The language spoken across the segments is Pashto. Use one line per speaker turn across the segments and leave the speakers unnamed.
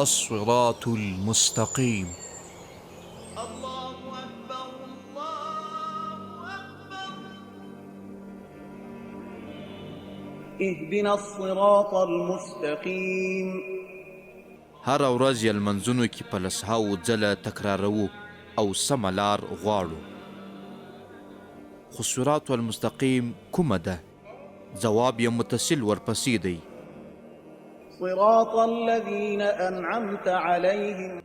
الصراط المستقيم.
الله أكبر الله أكبر. اهدنا الصراط المستقيم.
هر ورځ یې لمنځونو کې په لسهاوو ځله تکرارو او سمه لار غواړو. خو صراط المستقیم کومه ده؟ ځواب یې متصل ورپسې دی:
صراط الذين أنعمت عليهم.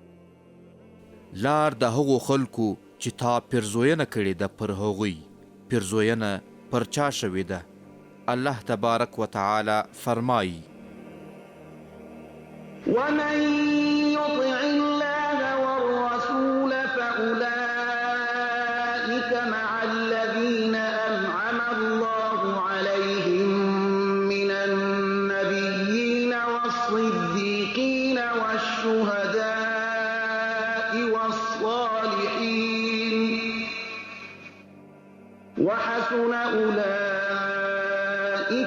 لار د هغو خلکو چې تا پیرزوینه کړې ده پر هغوی. پیرزوینه پر چا شوې ده؟ الله تبارک وتعالی فرمایي:
ومن يطع الله والرسول فأولئك مع الذين أنعم الله عليهم من النبيين والصديقين والشهداء والصالحين وحسن أولئك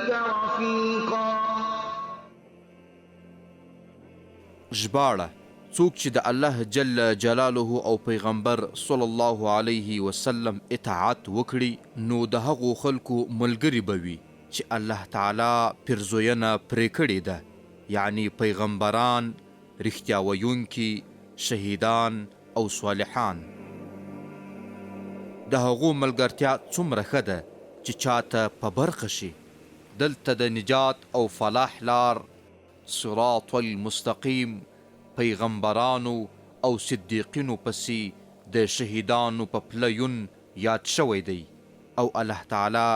رفيقا.
ژباړه: څوک چې د الله جل جلاله او پیغمبر صلی الله علیه وسلم اطاعت وکړي نو د هغو خلکو ملګري به وي چې الله تعالی پیرزوینه پرې کړې ده، یعنی پیغمبران، رښتیا ویونکي، شهیدان او صالحان. د هغو ملګرتیا څومره ښه ده چې چاته په برخه شي. دلته د نجات او فلاح لار صراط المستقیم پیغمبرانو او صدیقینو پسې د شهیدانو په پلیون یاد شوی دی او الله تعالی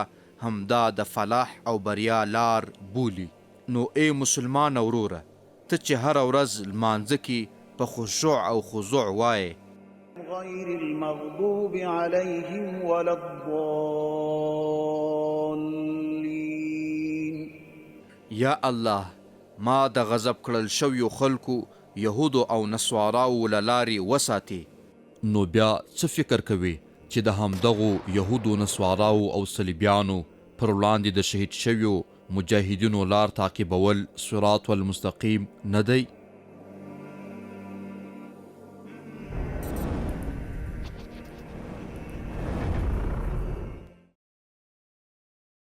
همدا د فلاح او بریا لار بولی. نو ای مسلمان وروره، ته چې هره ورځ لمانځه کې په خشوع او خضوع وایې:
غير المغضوب عليهم ولا الضالين.
یا الله، ما د غضب کړل شویو خلکو یهودو او نصاراو له لارې وساتې. نو بیا څه فکر کوي چې د همدغو یهودو، نصاراو او صلیبیانو پر وړاندې د شهید شویو مجاهدینو لار تعقیبول صراط المستقیم نه دی؟